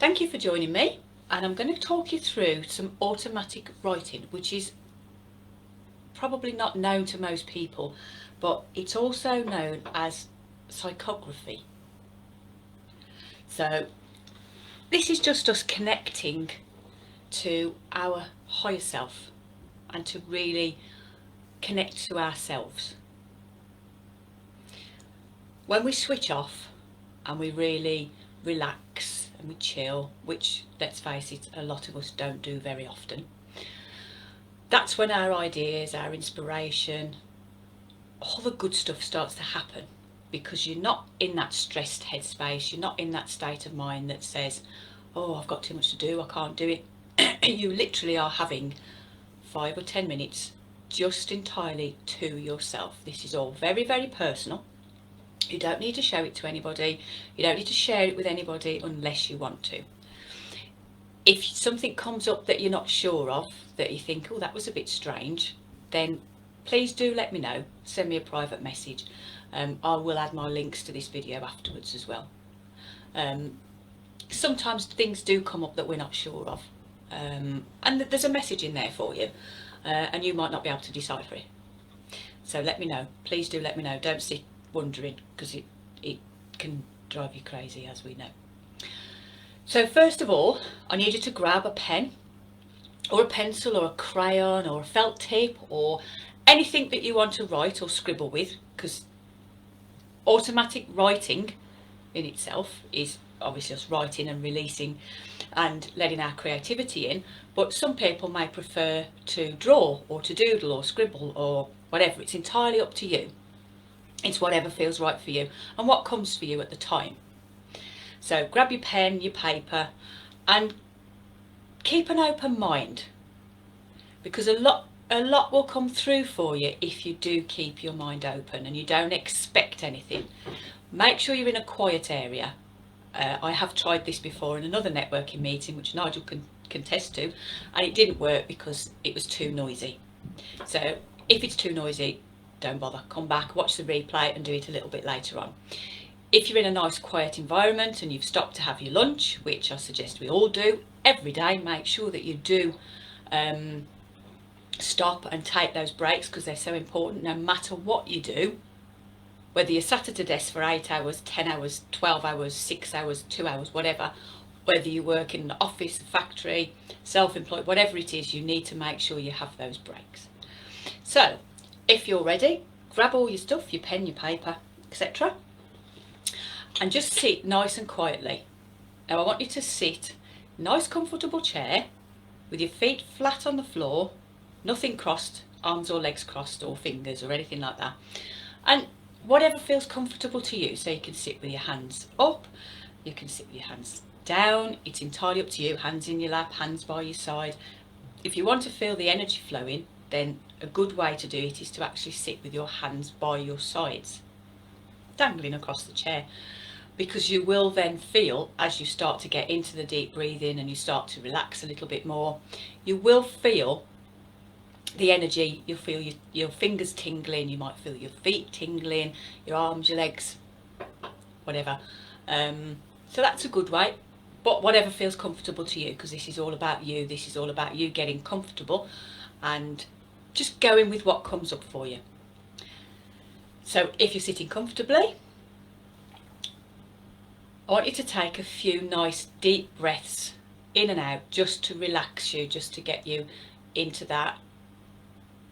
Thank you for joining me, and I'm going to talk you through some automatic writing, which is probably not known to most people, but it's also known as psychography. So this is just us connecting to our higher self and to really connect to ourselves. When we switch off and we really relax and we chill, which, let's face it, a lot of us don't do very often, that's when our ideas, our inspiration, all the good stuff starts to happen, because you're not in that stressed headspace, you're not in that state of mind that says, oh, I've got too much to do, I can't do it. You literally are having 5 or 10 minutes just entirely to yourself. This is all very, very personal. You don't need to show it to anybody. You don't need to share it with anybody unless you want to. If something comes up that you're not sure of, that you think, oh, that was a bit strange, then please do let me know. Send me a private message. I will add my links to this video afterwards as well. Sometimes things do come up that we're not sure of, and there's a message in there for you, and you might not be able to decipher it. So let me know. Please do let me know. Don't sit wondering, because it can drive you crazy, as we know. So first of all, I need you to grab a pen or a pencil or a crayon or a felt tip or anything that you want to write or scribble with, because automatic writing in itself is obviously us writing and releasing and letting our creativity in, but some people may prefer to draw or to doodle or scribble or whatever. It's entirely up to you. It's whatever feels right for you and what comes for you at the time. So grab your pen, your paper, and keep an open mind, because a lot will come through for you if you do keep your mind open and you don't expect anything. Make sure you're in a quiet area. I have tried this before in another networking meeting, which Nigel can contest to, and it didn't work because it was too noisy. So if it's too noisy, don't bother. Come back, watch the replay and do it a little bit later on. If you're in a nice quiet environment and you've stopped to have your lunch, which I suggest we all do every day, make sure that you do stop and take those breaks, because they're so important. No matter what you do, whether you're sat at a desk for 8 hours, 10 hours, 12 hours, 6 hours, 2 hours, whatever, whether you work in an office, a factory, self-employed, whatever it is, you need to make sure you have those breaks. So if you're ready, grab all your stuff, your pen, your paper, etc., and just sit nice and quietly. Now I want you to sit nice comfortable chair with your feet flat on the floor, nothing crossed, arms or legs crossed or fingers or anything like that, and whatever feels comfortable to you. So you can sit with your hands up, you can sit with your hands down, it's entirely up to you. Hands in your lap, hands by your side. If you want to feel the energy flowing, then a good way to do it is to actually sit with your hands by your sides, dangling across the chair, because you will then feel, as you start to get into the deep breathing and you start to relax a little bit more, you will feel the energy. You'll feel your fingers tingling, you might feel your feet tingling, your arms, your legs, whatever. So that's a good way, but whatever feels comfortable to you, because this is all about you. This is all about you getting comfortable and just going with what comes up for you. So if you're sitting comfortably, I want you to take a few nice deep breaths in and out, just to relax you, just to get you into that,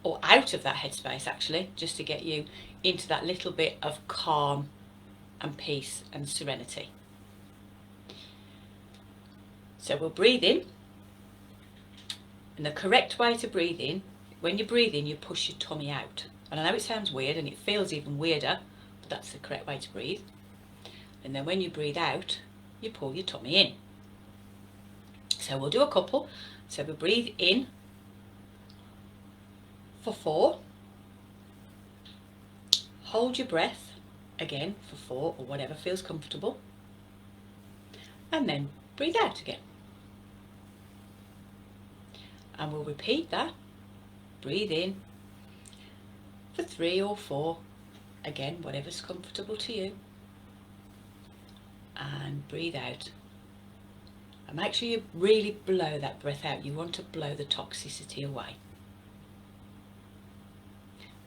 or out of that headspace actually, just to get you into that little bit of calm and peace and serenity. So we'll breathe in, and the correct way to breathe in, when you breathe in, you push your tummy out. And I know it sounds weird and it feels even weirder, but that's the correct way to breathe. And then when you breathe out, you pull your tummy in. So we'll do a couple. So we'll breathe in for 4. Hold your breath again for 4, or whatever feels comfortable. And then breathe out again. And we'll repeat that. Breathe in for 3 or 4. Again, whatever's comfortable to you. And breathe out. And make sure you really blow that breath out. You want to blow the toxicity away.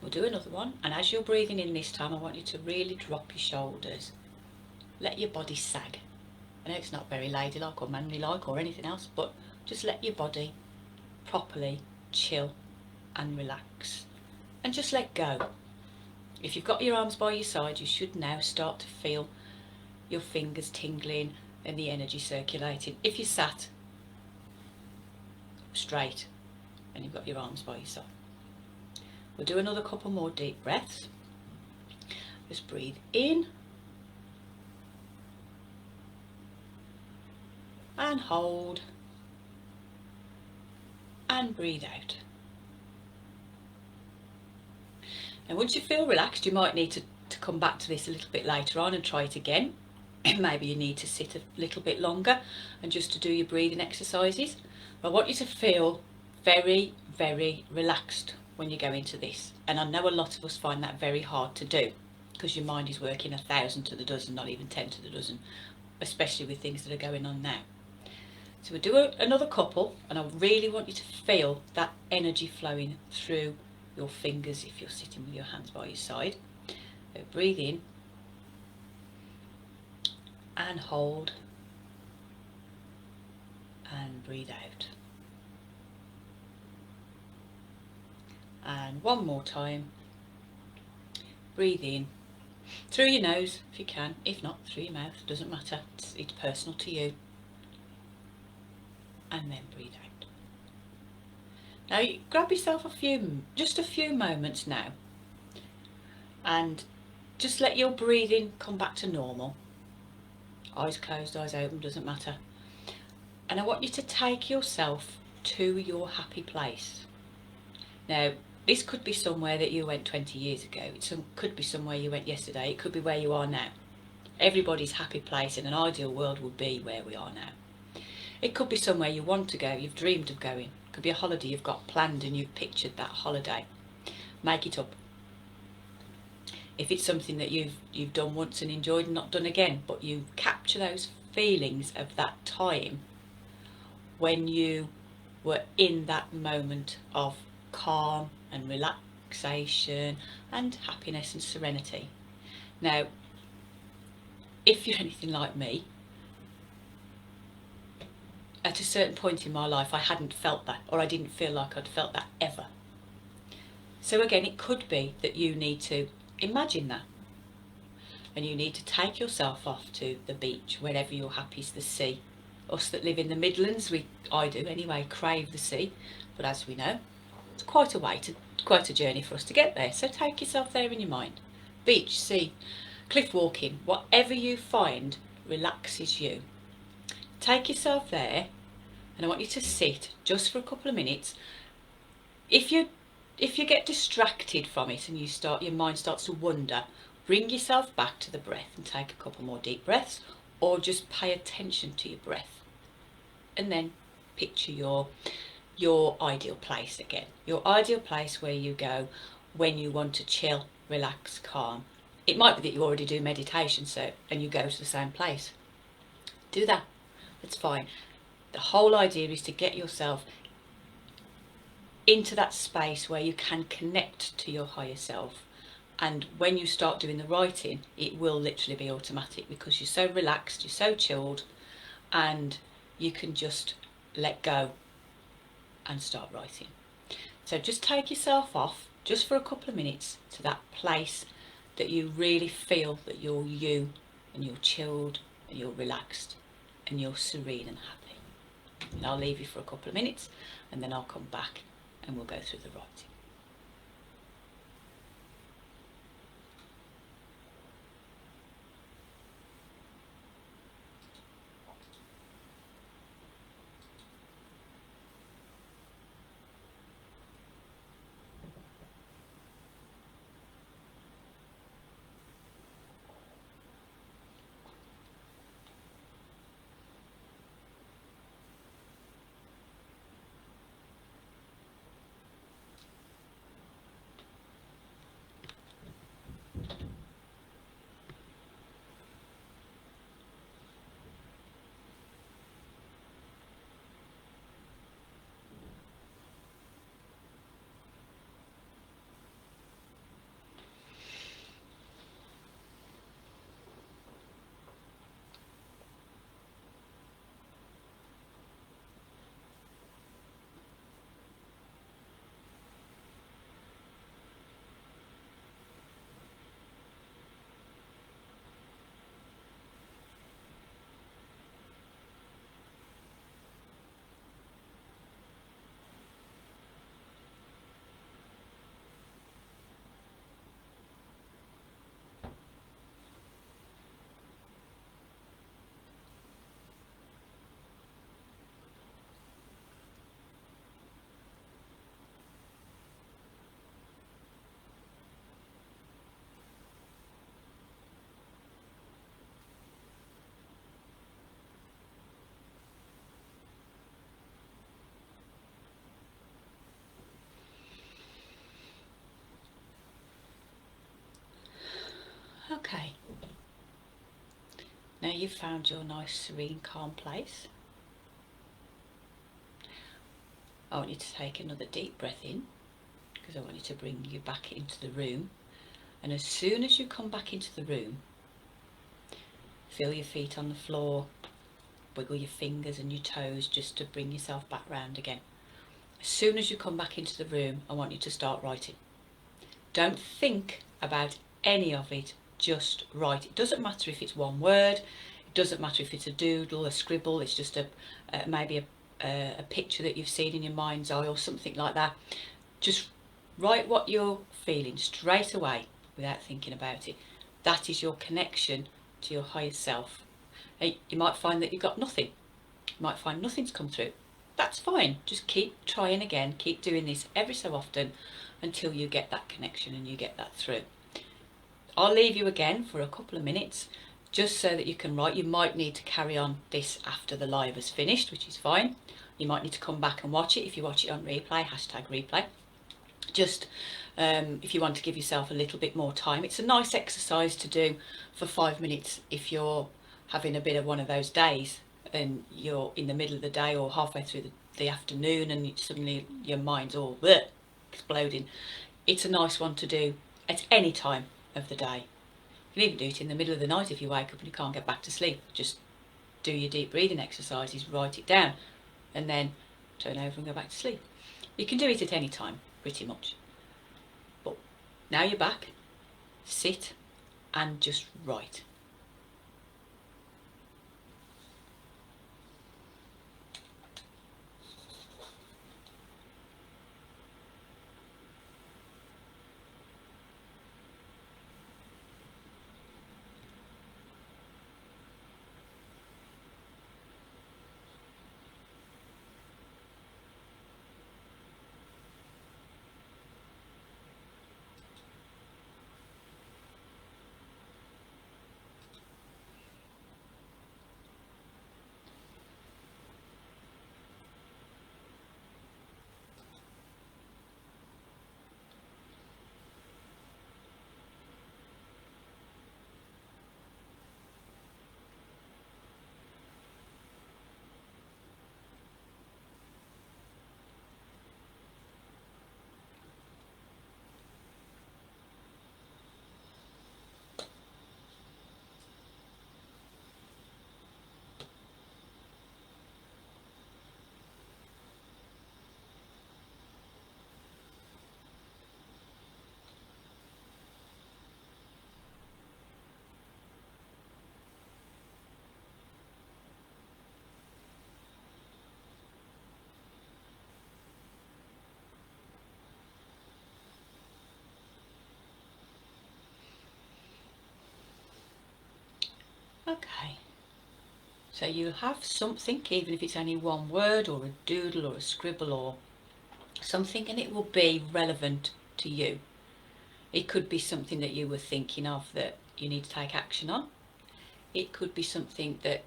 We'll do another one, and as you're breathing in this time, I want you to really drop your shoulders. Let your body sag. I know it's not very ladylike or manly-like or anything else, but just let your body properly chill and relax. And just let go. If you've got your arms by your side, you should now start to feel your fingers tingling and the energy circulating. If you sat straight and you've got your arms by your side. We'll do another couple more deep breaths. Just breathe in and hold and breathe out. Now once you feel relaxed, you might need to come back to this a little bit later on and try it again. Maybe you need to sit a little bit longer and just to do your breathing exercises. I want you to feel very, very relaxed when you go into this, and I know a lot of us find that very hard to do because your mind is working 1,000 to the dozen, not even 10 to the dozen, especially with things that are going on now. So we'll do another couple, and I really want you to feel that energy flowing through your fingers if you're sitting with your hands by your side. So breathe in and hold and breathe out. And one more time. Breathe in through your nose if you can, if not through your mouth, doesn't matter, it's personal to you. And then breathe out. Now you grab yourself just a few moments now, and just let your breathing come back to normal. Eyes closed, eyes open, doesn't matter. And I want you to take yourself to your happy place. Now this could be somewhere that you went 20 years ago. It could be somewhere you went yesterday. It could be where you are now. Everybody's happy place in an ideal world would be where we are now. It could be somewhere you want to go, you've dreamed of going. It could be a holiday you've got planned and you've pictured that holiday. Make it up. If it's something that you've done once and enjoyed and not done again, but you capture those feelings of that time when you were in that moment of calm and relaxation and happiness and serenity. Now, if you're anything like me, at a certain point in my life I hadn't felt that, or I didn't feel like I'd felt that ever. So again, it could be that you need to imagine that, and you need to take yourself off to the beach, wherever you're happiest, the sea. Us that live in the Midlands, I do anyway, crave the sea, but as we know, it's quite a journey for us to get there. So take yourself there in your mind. Beach, sea, cliff walking, whatever you find relaxes you. Take yourself there, and I want you to sit just for a couple of minutes. If you get distracted from it and your mind starts to wander, bring yourself back to the breath and take a couple more deep breaths, or just pay attention to your breath, and then picture your ideal place again. Your ideal place where you go when you want to chill, relax, calm. It might be that you already do meditation, and you go to the same place. Do that. That's fine. The whole idea is to get yourself into that space where you can connect to your higher self. And when you start doing the writing, it will literally be automatic, because you're so relaxed, you're so chilled, and you can just let go and start writing. So just take yourself off just for a couple of minutes to that place that you really feel that you're you, and you're chilled, and you're relaxed, and you're serene and happy. And I'll leave you for a couple of minutes, and then I'll come back and we'll go through the writing. Okay, now you've found your nice, serene, calm place. I want you to take another deep breath in, because I want you to bring you back into the room. And as soon as you come back into the room, feel your feet on the floor, wiggle your fingers and your toes just to bring yourself back round again. As soon as you come back into the room, I want you to start writing. Don't think about any of it, just write. It doesn't matter if it's one word, it doesn't matter if it's a doodle, a scribble, it's just maybe a picture that you've seen in your mind's eye or something like that. Just write what you're feeling straight away without thinking about it. That is your connection to your higher self. You might find that you've got nothing. You might find nothing's come through. That's fine. Just keep trying again. Keep doing this every so often until you get that connection and you get that through. I'll leave you again for a couple of minutes just so that you can write. You might need to carry on this after the live has finished, which is fine. You might need to come back and watch it if you watch it on replay, #replay. Just if you want to give yourself a little bit more time. It's a nice exercise to do for 5 minutes if you're having a bit of one of those days and you're in the middle of the day or halfway through the afternoon and suddenly your mind's all exploding. It's a nice one to do at any time of the day. You can even do it in the middle of the night if you wake up and you can't get back to sleep. Just do your deep breathing exercises, write it down, and then turn over and go back to sleep. You can do it at any time, pretty much. But now you're back, sit and just write. Okay, so you'll have something, even if it's only one word or a doodle or a scribble or something, and it will be relevant to you. It could be something that you were thinking of that you need to take action on. It could be something that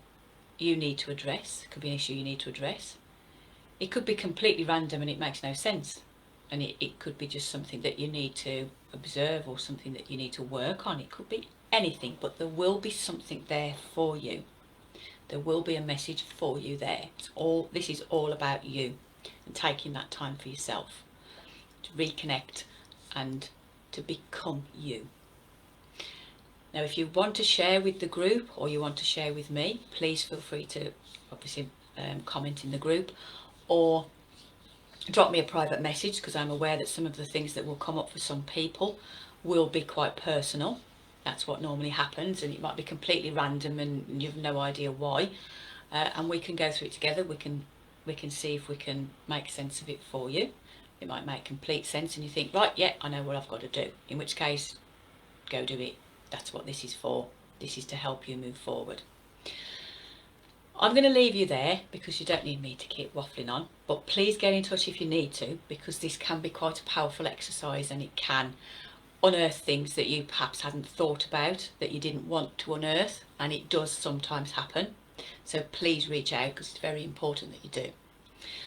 you need to address. It could be an issue you need to address. It could be completely random and it makes no sense. And it could be just something that you need to observe or something that you need to work on. It could be anything, but there will be something there for you. There will be a message for you there. This is all about you and taking that time for yourself to reconnect and to become you. Now, if you want to share with the group or you want to share with me, please feel free to obviously comment in the group or drop me a private message, because I'm aware that some of the things that will come up for some people will be quite personal. That's what normally happens, and it might be completely random and you have no idea why. And we can go through it together. We can see if we can make sense of it for you. It might make complete sense and you think, right, yeah, I know what I've got to do. In which case, go do it. That's what this is for. This is to help you move forward. I'm going to leave you there because you don't need me to keep waffling on, but please get in touch if you need to, because this can be quite a powerful exercise and it can unearth things that you perhaps hadn't thought about, that you didn't want to unearth, and it does sometimes happen. So please reach out, because it's very important that you do.